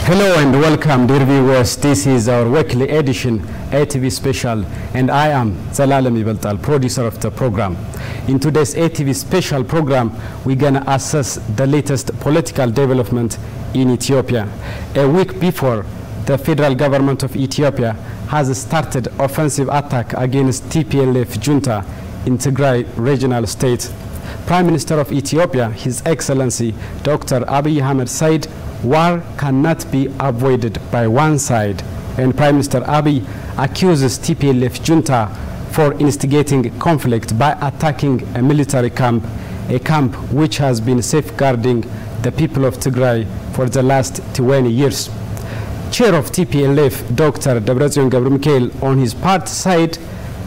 Hello and welcome, dear viewers. This is our weekly edition, ATV Special, and I am Zalalem Ibeltal, producer of the program. In today's ATV Special program, we're going to assess the latest political development in Ethiopia. A week before, the federal government of Ethiopia has started offensive attack against TPLF junta in Tigray regional state. Prime Minister of Ethiopia, His Excellency Dr. Abiy Ahmed, said war cannot be avoided by one side, and Prime Minister Abiy accuses TPLF junta for instigating conflict by attacking a military camp, a camp which has been safeguarding the people of Tigray for the last 20 years. Chair of TPLF, Dr. Debretsion Gebremichael, on his part said,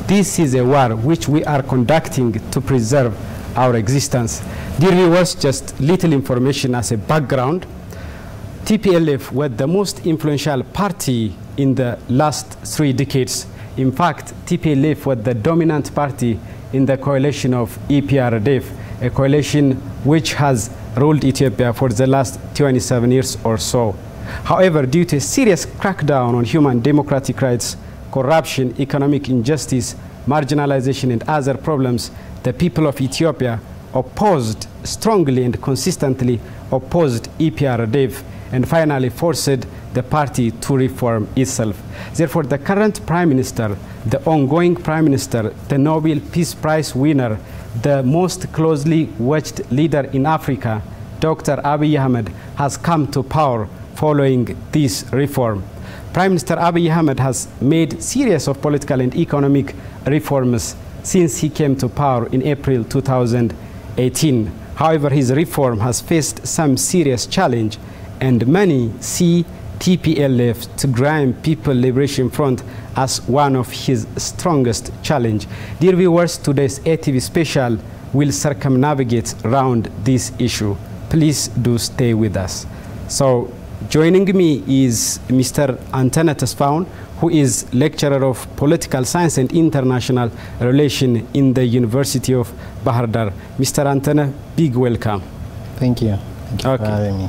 "This is a war which we are conducting to preserve our existence." Dear viewers, just little information as a background. TPLF was the most influential party in the last 3 decades. In fact, TPLF was the dominant party in the coalition of EPRDF, a coalition which has ruled Ethiopia for the last 27 years or so. However, due to a serious crackdown on human democratic rights, corruption, economic injustice, marginalization, and other problems, the people of Ethiopia opposed strongly and consistently opposed EPRDF, and finally forced the party to reform itself. Therefore, the current Prime Minister, the ongoing Prime Minister, the Nobel Peace Prize winner, the most closely watched leader in Africa, Dr. Abiy Ahmed, has come to power following this reform. Prime Minister Abiy Ahmed has made series of political and economic reforms since he came to power in April 2018. However, his reform has faced some serious challenge, and many see TPLF, Tigray People Liberation Front, as one of his strongest challenge. Dear viewers, today's ATV Special will circumnavigate around this issue. Please do stay with us. So, joining me is Mr. Antene Tesfaun, who is lecturer of political science and international relations in the University of Bahar Dar. Mr. Antene, big welcome. Thank you. Thank you for having me.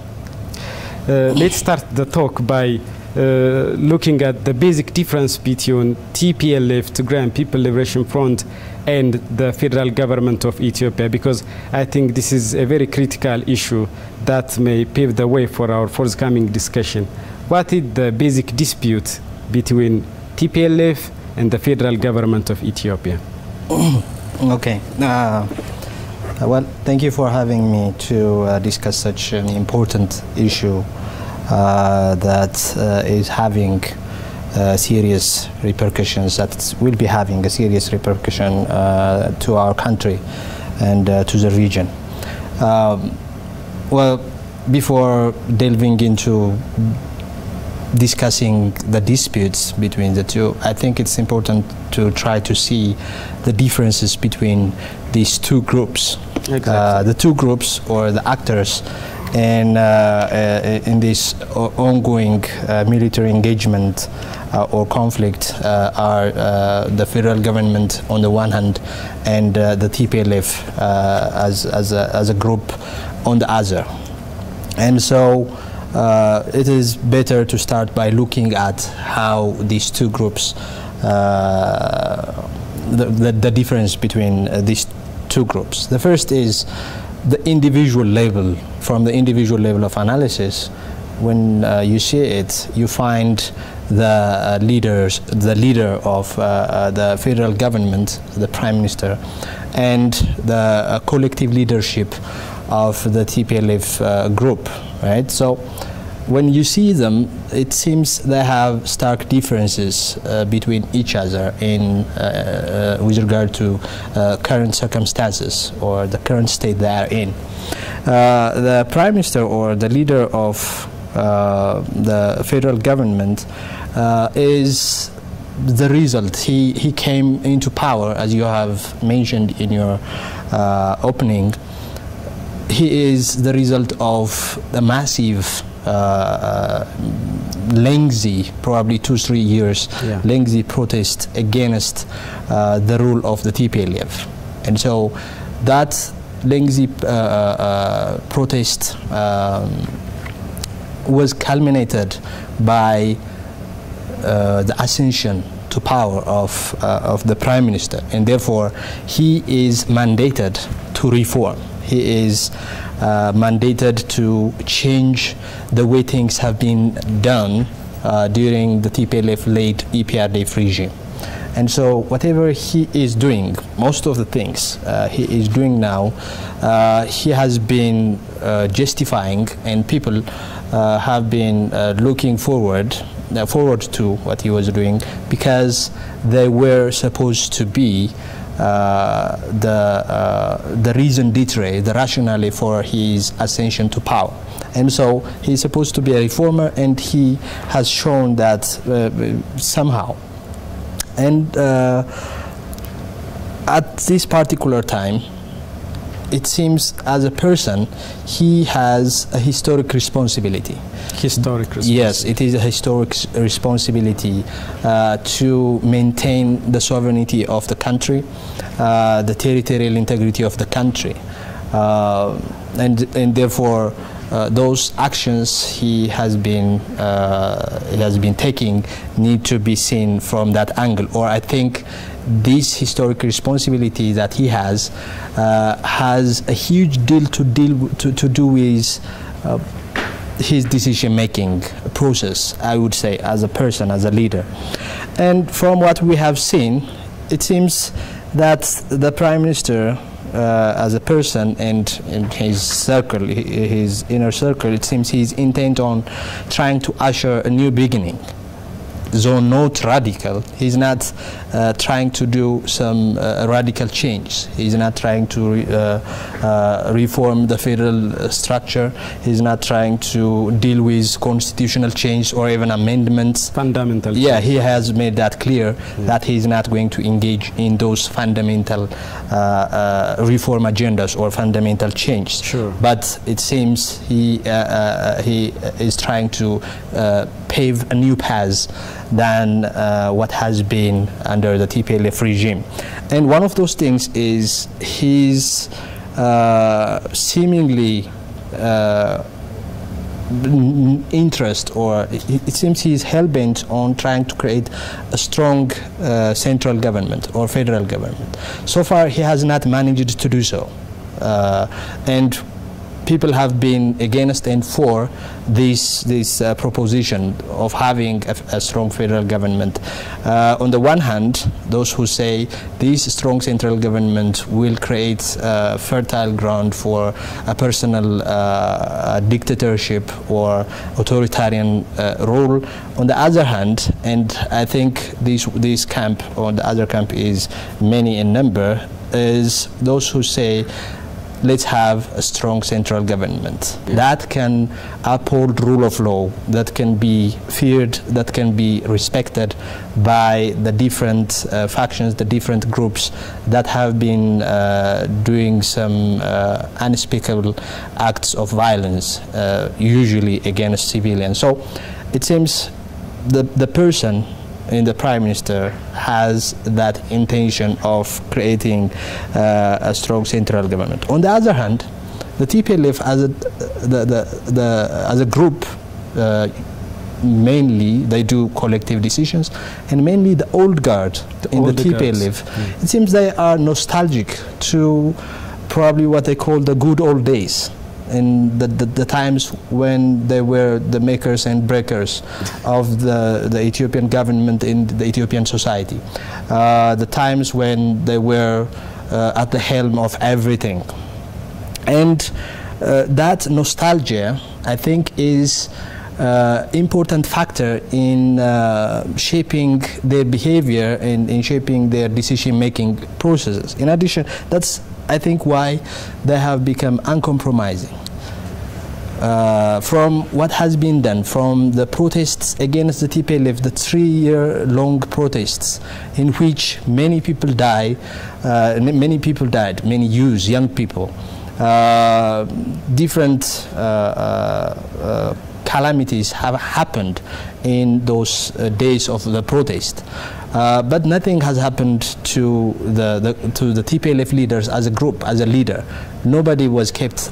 Let's start the talk by looking at the basic difference between TPLF, Tigray People Liberation Front, and the federal government of Ethiopia, because I think this is a very critical issue that may pave the way for our forthcoming discussion. What is the basic dispute between TPLF and the federal government of Ethiopia? Okay. Well, thank you for having me to discuss such an important issue that is having serious repercussions, that will be having a serious repercussion to our country and to the region. Well, before delving into discussing the disputes between the two, I think it's important to try to see the differences between these two groups. Exactly. The two groups, or the actors in this ongoing military engagement or conflict, are the federal government on the one hand, and the TPLF as a group on the other. And so it is better to start by looking at how these two groups, the difference between these two groups. The first is the individual level. From the individual level of analysis, when you see it, you find the leader of the federal government, the Prime Minister, and the collective leadership of the TPLF group, right? So when you see them, it seems they have stark differences between each other in with regard to current circumstances or the current state they are in. The Prime Minister, or the leader of the federal government, is the result. He came into power, as you have mentioned in your opening. He is the result of the massive, lengthy, probably 2-3 years, lengthy protest against the rule of the TPLF. And so that lengthy protest was culminated by the ascension to power of the Prime Minister, and therefore he is mandated to reform. He is mandated to change the way things have been done during the TPLF-led EPRDF regime. And so whatever he is doing, most of the things he is doing now, he has been justifying, and people have been looking forward to what he was doing, because they were supposed to be the reason d'etre, the rationale for his ascension to power. And so he's supposed to be a reformer, and he has shown that somehow. And at this particular time, it seems as a person, he has a historic responsibility. Historic responsibility. Yes, it is a historic responsibility to maintain the sovereignty of the country, the territorial integrity of the country, and therefore those actions he has been taking need to be seen from that angle. Or I think this historic responsibility that he has a huge deal to do with his decision-making process, I would say, as a person, as a leader. And from what we have seen, it seems that the Prime Minister, as a person, and in his circle, his inner circle, it seems he's intent on trying to usher a new beginning. Though not radical, he's not trying to do some radical change. He's not trying to reform the federal structure. He's not trying to deal with constitutional change or even amendments. Fundamental change. Yeah, he has made that clear, that he's not going to engage in those fundamental reform agendas or fundamental change. Sure. But it seems he is trying to pave a new path than what has been under the TPLF regime. And one of those things is his seemingly interest, or it seems he is hell-bent on trying to create a strong central government or federal government. So far he has not managed to do so, and people have been against and for this proposition of having a strong federal government. On the one hand, those who say this strong central government will create fertile ground for a personal dictatorship or authoritarian rule. On the other hand, and I think this camp, or the other camp, is many in number, is those who say, let's have a strong central government that can uphold rule of law, that can be feared, that can be respected by the different factions, the different groups that have been doing some unspeakable acts of violence, usually against civilians. So it seems the person in the Prime Minister has that intention of creating a strong central government. On the other hand, the TPLF as a group, mainly they do collective decisions, and mainly the old guard in the TPLF, it seems they are nostalgic to probably what they call the good old days, in the times when they were the makers and breakers of the Ethiopian government in the Ethiopian society, the times when they were at the helm of everything. And that nostalgia, I think, is important factor in shaping their behavior and in shaping their decision-making processes. In addition, that's, I think, why they have become uncompromising. From what has been done, from the protests against the TPLF, the 3-year-long protests in which many people died, many youths, young people, different calamities have happened in those days of the protest. But nothing has happened to the TPLF leaders as a group, as a leader. Nobody was kept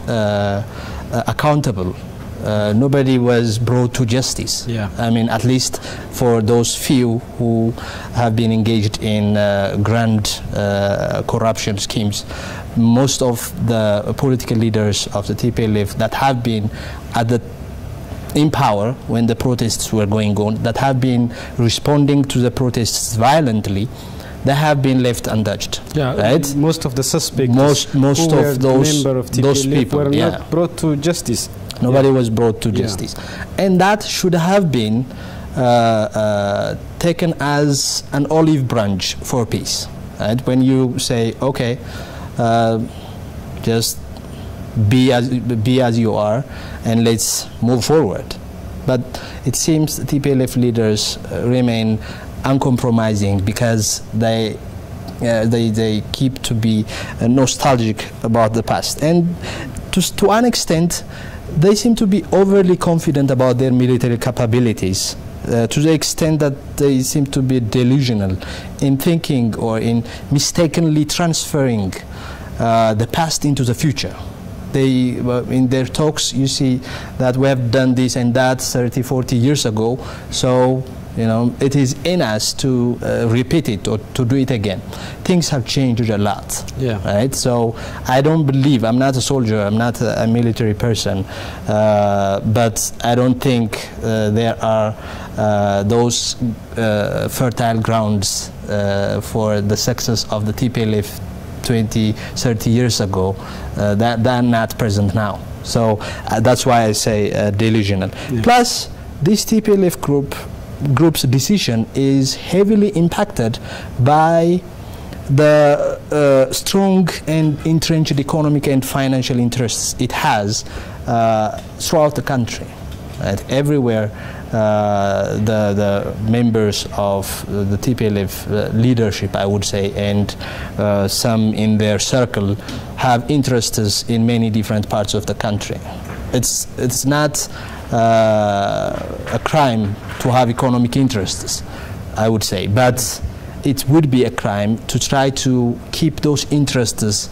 accountable Nobody was brought to justice. Yeah. I mean, at least for those few who have been engaged in grand corruption schemes. Most of the political leaders of the TPLF that have been in power when the protests were going on, that have been responding to the protests violently, they have been left untouched. Yeah, right? Most of the suspects, most of those people were not brought to justice. Nobody was brought to justice, and that should have been taken as an olive branch for peace. Right? When you say, okay, just be as you are, and let's move forward. But it seems the TPLF leaders remain uncompromising because they keep to be nostalgic about the past, and to an extent they seem to be overly confident about their military capabilities, to the extent that they seem to be delusional in thinking or in mistakenly transferring the past into the future. They, in their talks, you see that we have done this and that 30, 40 years ago, so it is in us to repeat it or to do it again. Things have changed a lot, right? So I don't believe, I'm not a soldier, I'm not a military person, but I don't think there are those fertile grounds for the success of the TPLF 20, 30 years ago that are not present now. So that's why I say delusional. Yeah. Plus, this TPLF group's decision is heavily impacted by the strong and entrenched economic and financial interests it has throughout the country. Right? Everywhere the members of the TPLF leadership, I would say, and some in their circle have interests in many different parts of the country. It's not a crime to have economic interests, I would say, but it would be a crime to try to keep those interests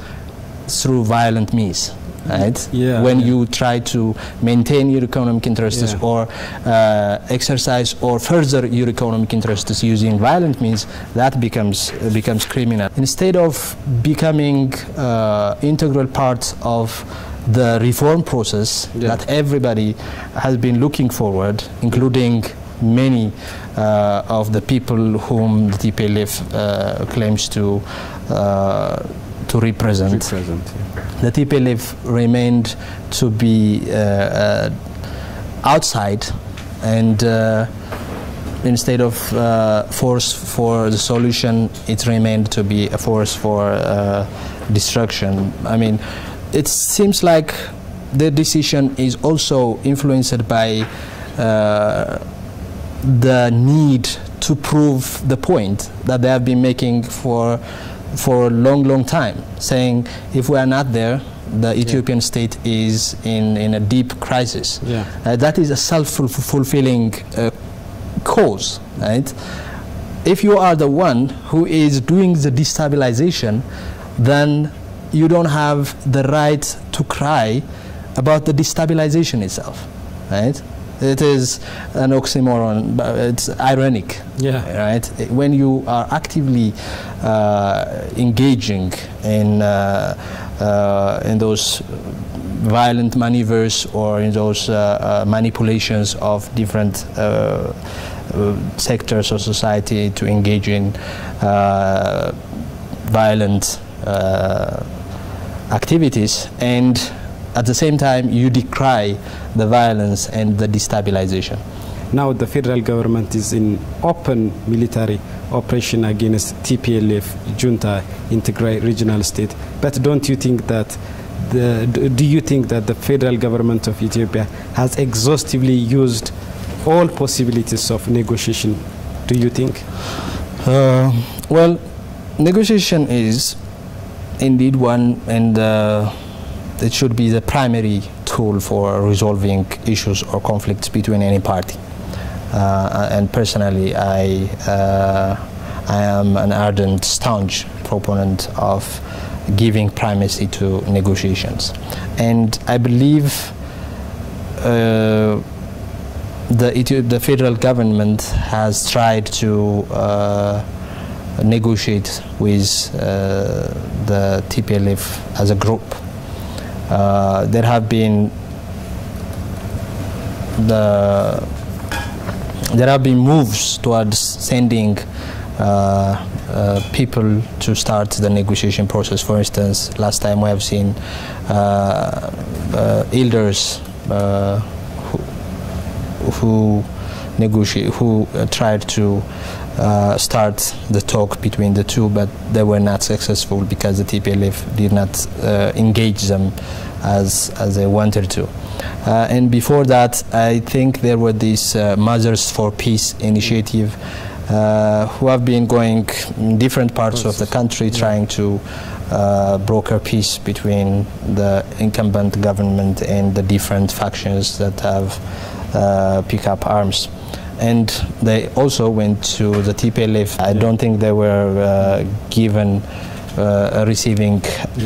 through violent means. Right? When you try to maintain your economic interests or exercise or further your economic interests using violent means, that becomes criminal. Instead of becoming integral part of the reform process that everybody has been looking forward, including many of the people whom the TPLF claims to represent. The TPLF remained to be outside, and instead of force for the solution, it remained to be a force for destruction. I mean, it seems like the decision is also influenced by the need to prove the point that they have been making for a long time, saying if we are not there, the Ethiopian state is in a deep crisis. That is a self-fulfilling cause, right? If you are the one who is doing the destabilization, then you don't have the right to cry about the destabilization itself, right? It is an oxymoron, but it's ironic, right? When you are actively engaging in those violent maneuvers or in those manipulations of different sectors of society to engage in violent activities, and at the same time you decry the violence and the destabilization. Now the federal government is in open military operation against TPLF junta in Tigray regional state. But don't you think that do you think that the federal government of Ethiopia has exhaustively used all possibilities of negotiation? Do you think? Well, negotiation is indeed one, and it should be the primary tool for resolving issues or conflicts between any party. And personally, I am an ardent, staunch proponent of giving primacy to negotiations. And I believe the federal government has tried to negotiate with the TPLF as a group. There have been moves towards sending people to start the negotiation process. For instance, last time we have seen elders who tried to start the talk between the two, but they were not successful because the TPLF did not engage them as they wanted to. And before that, I think there were these Mothers for Peace initiative who have been going in different parts of the country trying to broker peace between the incumbent government and the different factions that have picked up arms. And they also went to the TPLF. I don't think they were given a receiving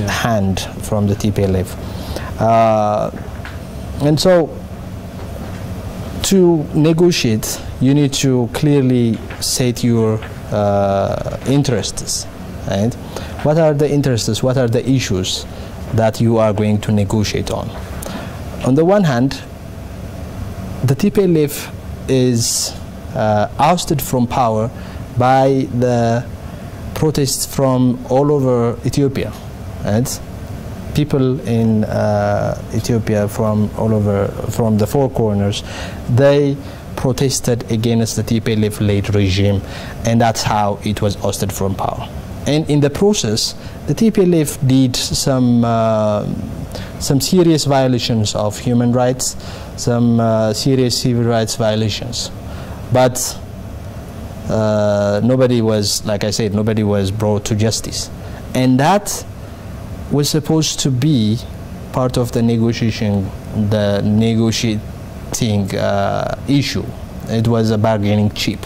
hand from the TPLF. And so to negotiate, you need to clearly set your interests, right? What are the interests, what are the issues that you are going to negotiate on? On the one hand, the TPLF is ousted from power by the protests from all over Ethiopia, right? People in Ethiopia from all over, from the four corners, they protested against the TPLF-led regime, and that's how it was ousted from power. And in the process, the TPLF did some serious violations of human rights, some serious civil rights violations. But nobody was, like I said, nobody was brought to justice. And that was supposed to be part of the negotiating issue. It was a bargaining chip.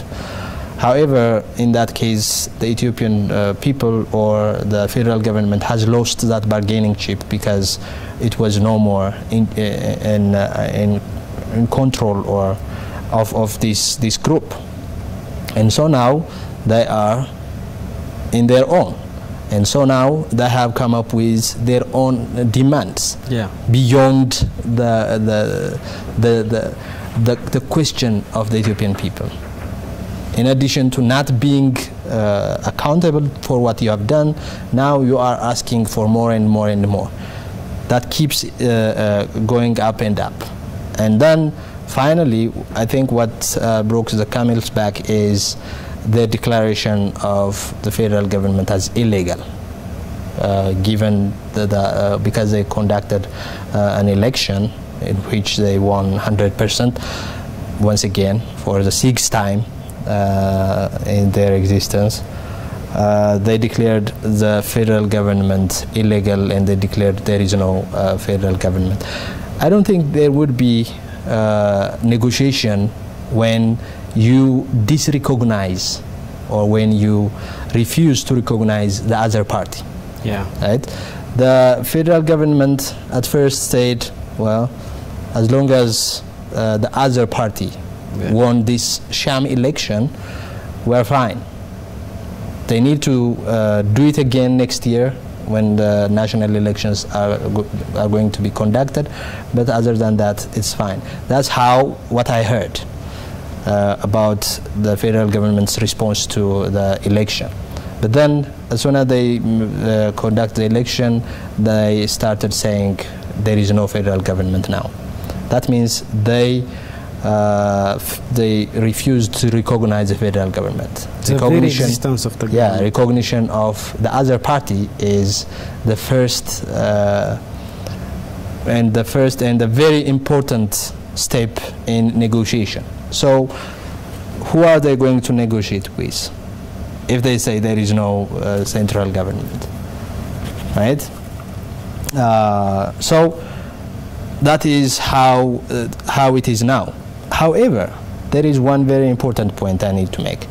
However, in that case, the Ethiopian people or the federal government has lost that bargaining chip because it was no more in control or of this group. And so now they are in their own. And so now they have come up with their own demands beyond the question of the Ethiopian people. In addition to not being accountable for what you have done, now you are asking for more and more and more. That keeps going up and up. And then finally, I think what broke the camel's back is the declaration of the federal government as illegal, given because they conducted an election in which they won 100% once again for the 6th time in their existence. They declared the federal government illegal, and they declared there is no federal government. I don't think there would be negotiation when you disrecognize or when you refuse to recognize the other party. Right? The federal government at first said, well, as long as the other party won this sham election, we're fine. They need to do it again next year when the national elections are going to be conducted, but other than that, it's fine. That's what I heard about the federal government's response to the election. But then, as soon as they conduct the election, they started saying there is no federal government now. That means they refused to recognize the federal government. The very existence of the government. Yeah, recognition of the other party is the first and the very important step in negotiation. So, who are they going to negotiate with if they say there is no central government, right? So that is how it is now. However, there is one very important point I need to make.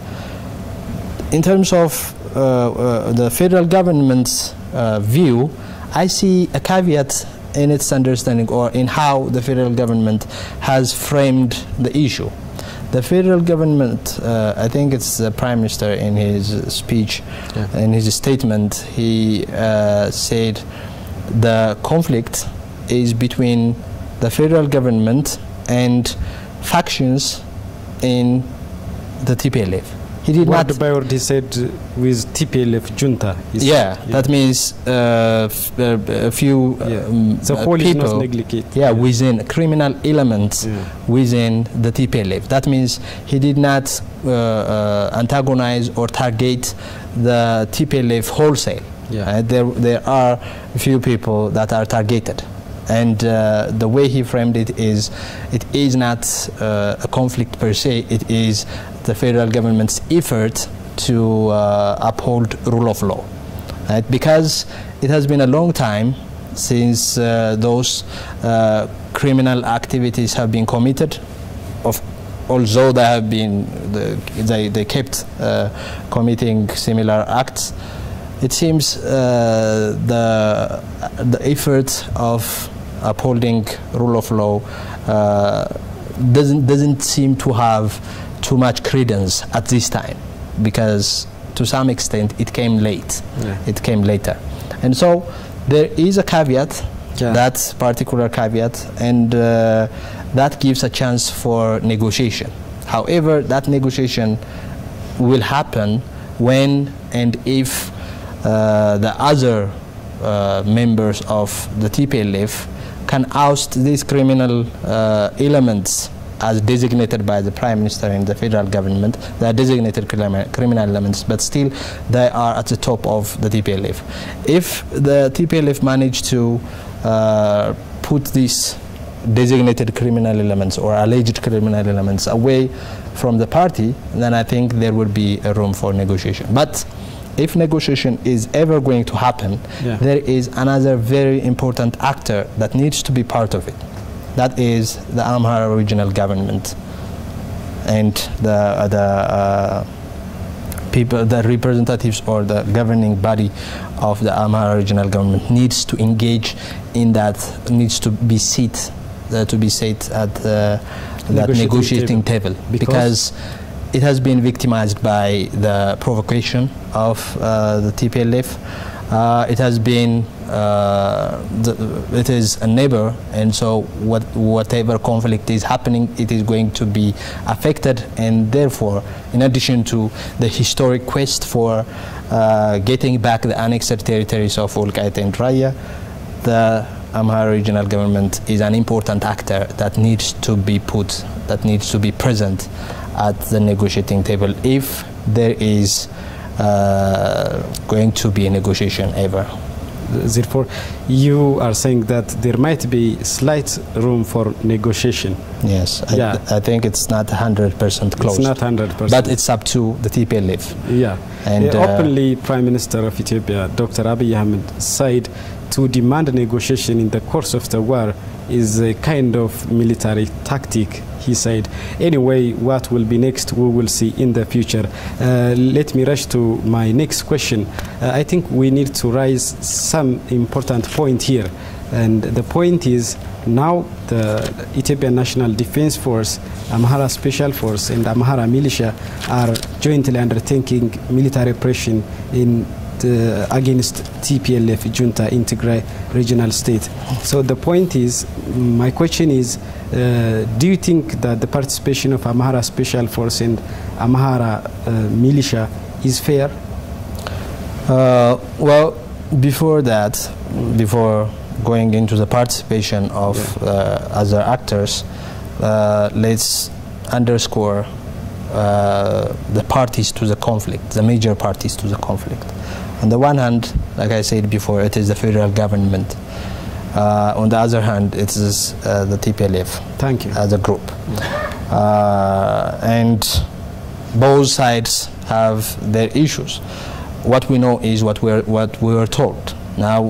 In terms of the federal government's view, I see a caveat in its understanding or in how the federal government has framed the issue. The federal government, I think it's the Prime Minister in his speech, in his statement, he said the conflict is between the federal government and factions in the TPLF. He did not. What he said with TPLF junta. That means a few people within criminal elements within the TPLF. That means he did not antagonize or target the TPLF wholesale. There are a few people that are targeted. And the way he framed it is not a conflict per se, it is the federal government's effort to uphold rule of law. Right? Because it has been a long time since those criminal activities have been committed, although they have been, they kept committing similar acts. It seems the effort of upholding rule of law doesn't seem to have too much credence at this time, because to some extent it came late. It came later, and so there is a caveat, that particular caveat, and that gives a chance for negotiation. However, that negotiation will happen when and if the other members of the TPLF can oust these criminal elements as designated by the Prime Minister and the federal government. They are designated criminal elements, but still they are at the top of the TPLF. If the TPLF manage to put these designated criminal elements or alleged criminal elements away from the party, then I think there would be a room for negotiation. But if negotiation is ever going to happen, there is another very important actor that needs to be part of it. That is the Amhara regional government, and the people, the representatives or the governing body of the Amhara regional government needs to engage in that, needs to be seated at that negotiating table, because it has been victimized by the provocation of the TPLF. It has been, it is a neighbor, and so whatever conflict is happening, it is going to be affected, and therefore, in addition to the historic quest for getting back the annexed territories of Wolqayt and Raya, the Amhara regional government is an important actor that needs to be present at the negotiating table if there is going to be a negotiation ever. Therefore, you are saying that there might be slight room for negotiation. Yes, I think it's not 100% closed. It's not 100%. But it's up to the TPLF. Yeah. And openly, Prime Minister of Ethiopia, Dr. Abiy Ahmed, said to demand negotiation in the course of the war is a kind of military tactic, he said. Anyway, what will be next, we will see in the future. Let me rush to my next question. I think we need to raise some important point here. And the point is, now the Ethiopian National Defense Force, Amhara Special Force, and Amhara Militia are jointly undertaking military operation against TPLF junta in Tigray regional state. So the point is, my question is, do you think that the participation of Amhara Special Force and Amhara Militia is fair? Well, before that, before going into the participation of other actors, let's underscore the parties to the conflict, the major parties to the conflict. On the one hand, like I said before, it is the federal government. On the other hand, it is the TPLF. Thank you. As a group. And both sides have their issues. What we know is what we were told. Now,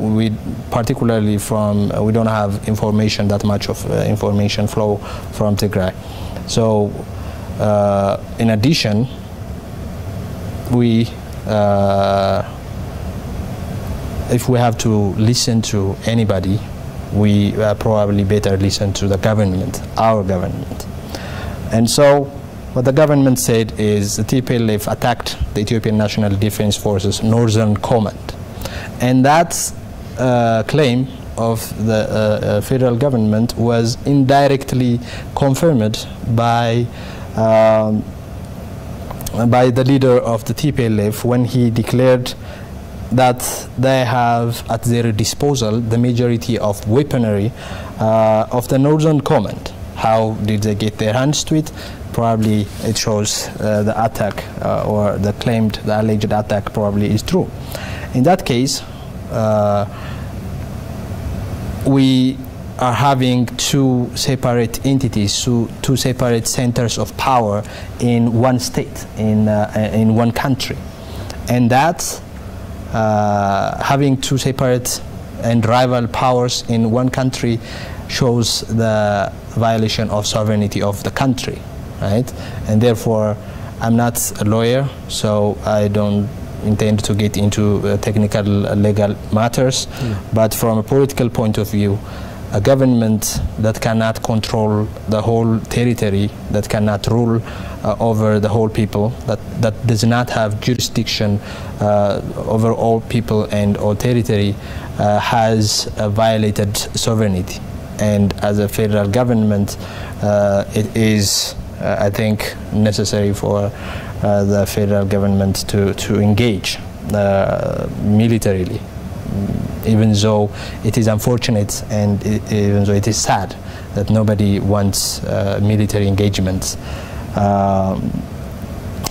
particularly from, we don't have information, that much of information flow from Tigray. So, in addition, if we have to listen to anybody, we probably better listen to the government, our government. And so what the government said is the TPLF attacked the Ethiopian National Defense Forces Northern Command. And that claim of the federal government was indirectly confirmed by the leader of the TPLF when he declared that they have at their disposal the majority of weaponry of the Northern Command. How did they get their hands to it? Probably it shows the attack or the alleged attack probably is true. In that case, we are having two separate entities, two separate centers of power in one state, in one country. And that having two separate and rival powers in one country shows the violation of sovereignty of the country, right? And therefore, I'm not a lawyer, so I don't intend to get into technical legal matters, but from a political point of view, a government that cannot control the whole territory, that cannot rule over the whole people, that does not have jurisdiction over all people and all territory, has violated sovereignty. And as a federal government, it is, I think, necessary for the federal government to engage militarily, even though it is unfortunate and even though it is sad that nobody wants military engagements.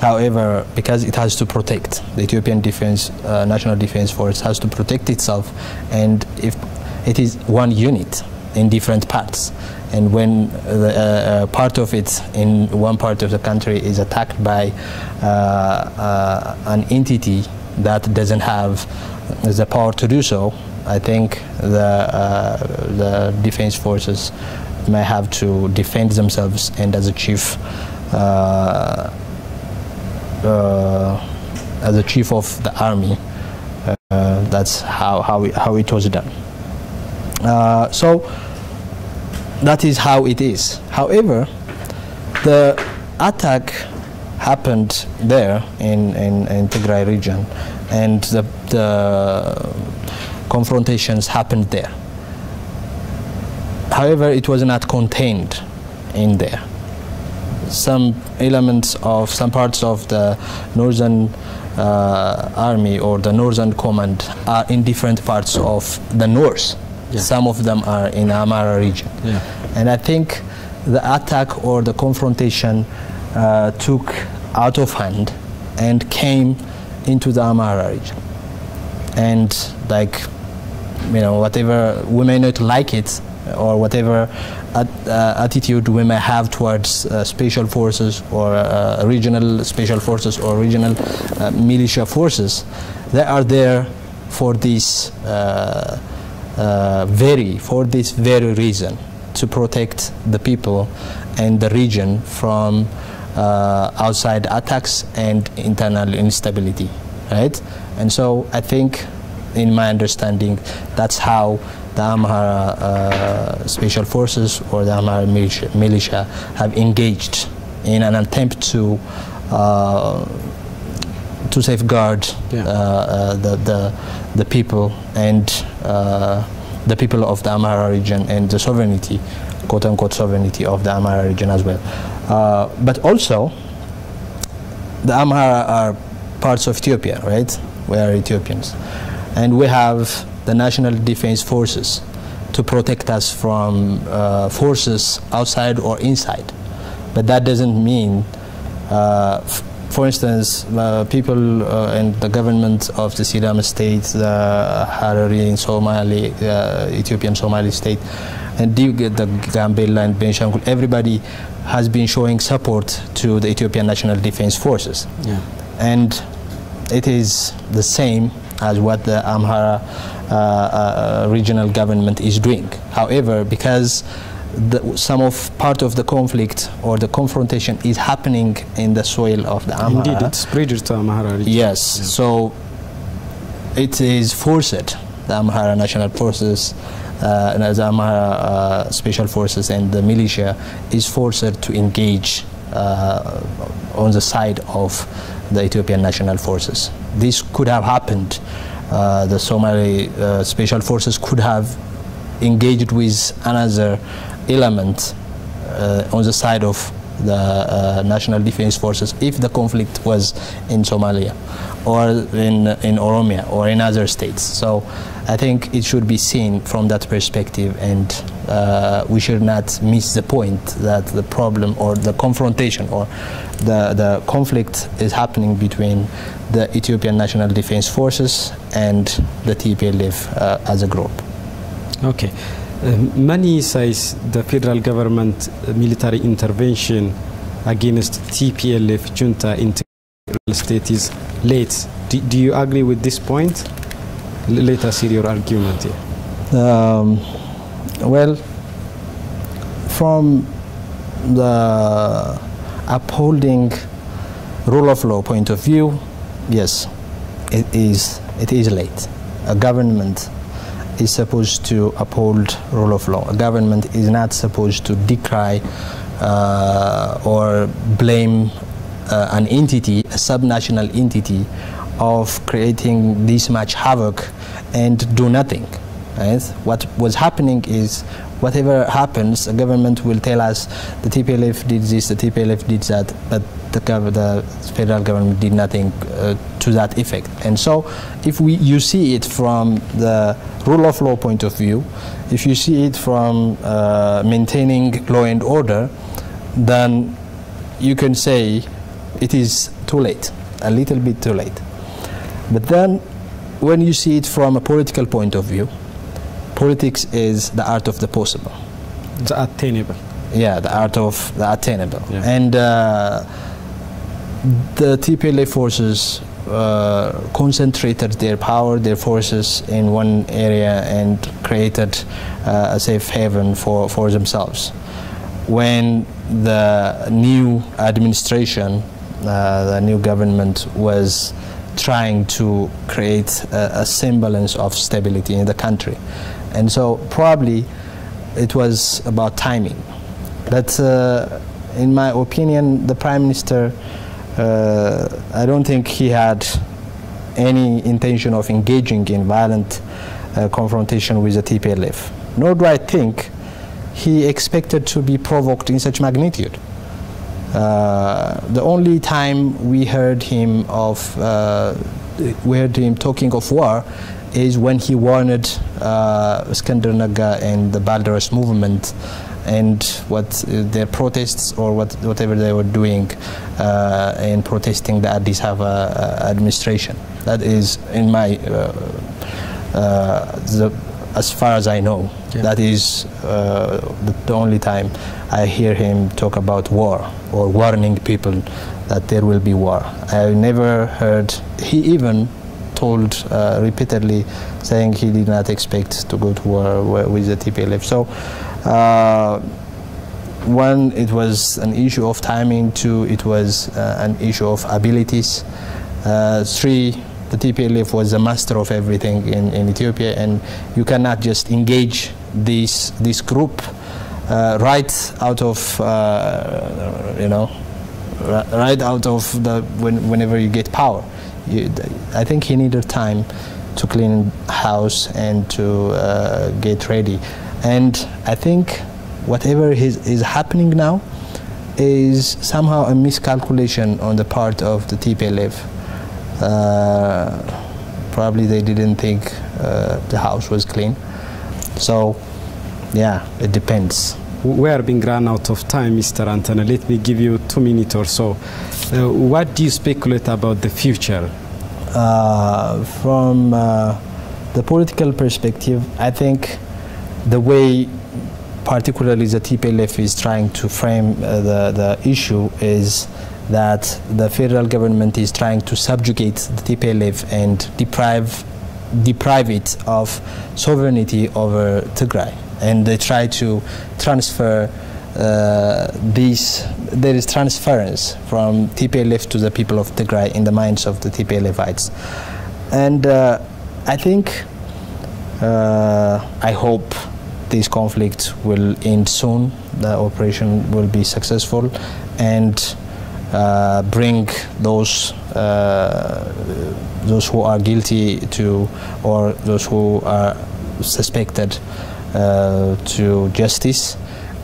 However, because it has to protect, the Ethiopian National Defense Force has to protect itself, and if it is one unit in different parts, and when part of it in one part of the country is attacked by an entity that doesn't have the power to do so, I think the defense forces may have to defend themselves, and as a chief of the army, that's how it was done. So that is how it is. However, the attack happened there in Tigray region, and the confrontations happened there. However, it was not contained in there. Some elements of some parts of the Northern Army or the Northern Command are in different parts of the north. Yeah. Some of them are in Amhara region. Yeah. And I think the attack or the confrontation took out of hand and came into the Amhara region. And like, you know, whatever, we may not like it, or whatever attitude we may have towards special forces or regional special forces or regional militia forces, they are there for this very reason, to protect the people and the region from outside attacks and internal instability, right? And so I think, in my understanding, that's how the Amhara Special Forces or the Amhara militia have engaged in an attempt to safeguard the people and the people of the Amhara region and the sovereignty, quote-unquote sovereignty of the Amhara region as well. But also, the Amhara are parts of Ethiopia, right? We are Ethiopians. And we have the National Defense Forces to protect us from forces outside or inside. But that doesn't mean, for instance, people and the government of the Sidama state, the Harari in Somali, Ethiopian Somali state, and the Gambela and Benishangul, everybody has been showing support to the Ethiopian National Defense Forces. Yeah. And it is the same as what the Amhara regional government is doing. However, because part of the conflict or the confrontation is happening in the soil of the Amhara. Indeed, it's bridged to Amhara region. Yes, yeah. So it is forced, the Amhara National Forces the Amhara special forces and the militia is forced to engage on the side of the Ethiopian National Forces. This could have happened. The Somali special forces could have engaged with another element on the side of the National Defense Forces if the conflict was in Somalia or in Oromia or in other states. So I think it should be seen from that perspective, and we should not miss the point that the problem or the confrontation or the conflict is happening between the Ethiopian National Defense Forces and the TPLF as a group. Okay. Many says the federal government military intervention against TPLF junta in the state is late. Do you agree with this point? Let us hear your argument here. Well, from the upholding rule of law point of view, yes, it is late. A government is supposed to uphold rule of law. A government is not supposed to decry or blame an entity, a subnational entity, of creating this much havoc and do nothing. Right? What was happening is, whatever happens, the government will tell us the TPLF did this, the TPLF did that, but the federal government did nothing to that effect. And so if you see it from the rule of law point of view, if you see it from maintaining law and order, then you can say it is too late, a little bit too late. But then when you see it from a political point of view, politics is the art of the possible. The attainable. Yeah, the art of the attainable. Yeah. And the TPLF forces concentrated their power, their forces in one area and created a safe haven for themselves. When the new administration, the new government was trying to create a semblance of stability in the country. And so probably it was about timing. But in my opinion, the Prime Minister, I don't think he had any intention of engaging in violent confrontation with the TPLF. Nor do I think he expected to be provoked in such magnitude. The only time we heard him talking of war is when he warned Iskandar Naga and the Balderus movement and their protests or whatever they were doing in protesting the Addis Ababa administration. That is, in my as far as I know, yeah, that is the only time I hear him talk about war or warning people that there will be war. I never heard, he even told repeatedly, saying he did not expect to go to war with the TPLF. So one, it was an issue of timing. Two, it was an issue of abilities. Three, the TPLF was the master of everything in Ethiopia, and you cannot just engage this group right out of right out of whenever you get power. I think he needed time to clean house and to get ready. And I think whatever is happening now is somehow a miscalculation on the part of the TPLF. Probably they didn't think the house was clean. So, yeah, it depends. We are being run out of time, Mr. Antony. Let me give you 2 minutes or so. What do you speculate about the future? From the political perspective, I think the way particularly the TPLF is trying to frame the issue is that the federal government is trying to subjugate the TPLF and deprive it of sovereignty over Tigray. And they try to transfer there is transference from TPLF to the people of Tigray in the minds of the TPLFites. And I think, I hope this conflict will end soon, the operation will be successful, and bring those who are guilty to, or those who are suspected to justice,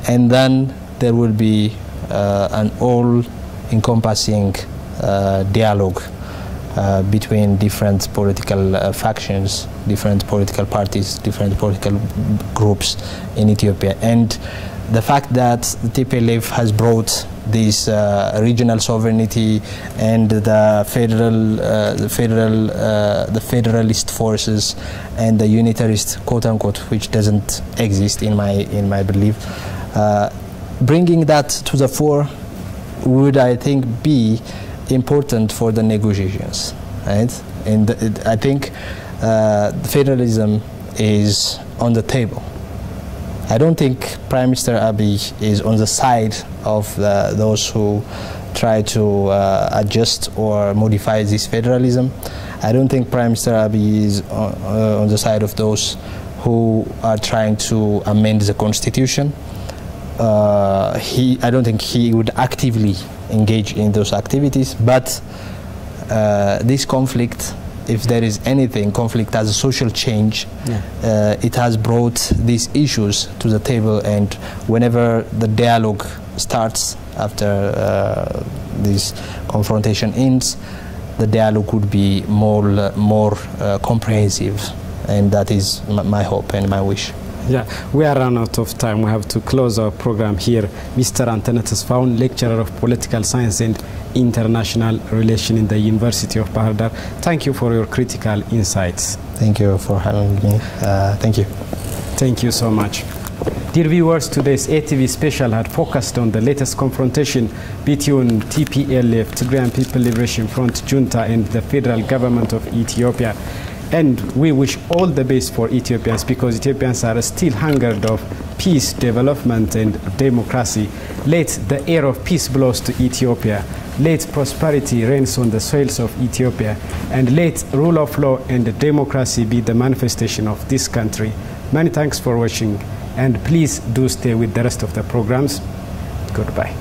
and then there will be an all-encompassing dialogue between different political factions, different political parties, different political groups in Ethiopia. And the fact that the TPLF has brought this regional sovereignty and the federalist forces and the unitarist, quote unquote, which doesn't exist in my belief, bringing that to the fore would, I think, be important for the negotiations, right? And I think federalism is on the table. I don't think Prime Minister Abiy is on the side of those who try to adjust or modify this federalism. I don't think Prime Minister Abiy is on the side of those who are trying to amend the constitution. I don't think he would actively engage in those activities, but this conflict, if there is anything, conflict as a social change, it has brought these issues to the table, and whenever the dialogue starts after this confrontation ends, the dialogue would be more comprehensive, and that is my hope and my wish. Yeah, we are run out of time. We have to close our program here. Mr. Antenet Tesfaun, lecturer of political science and international relations in the University of Bahar Dar. Thank you for your critical insights. Thank you for having me. Thank you. Thank you so much. Dear viewers, today's ATV special had focused on the latest confrontation between TPLF, Tigrayan People Liberation Front junta, and the federal government of Ethiopia. And we wish all the best for Ethiopians, because Ethiopians are still hungered of peace, development, and democracy. Let the air of peace blow to Ethiopia. Let prosperity reign on the soils of Ethiopia. And let rule of law and democracy be the manifestation of this country. Many thanks for watching. And please do stay with the rest of the programs. Goodbye.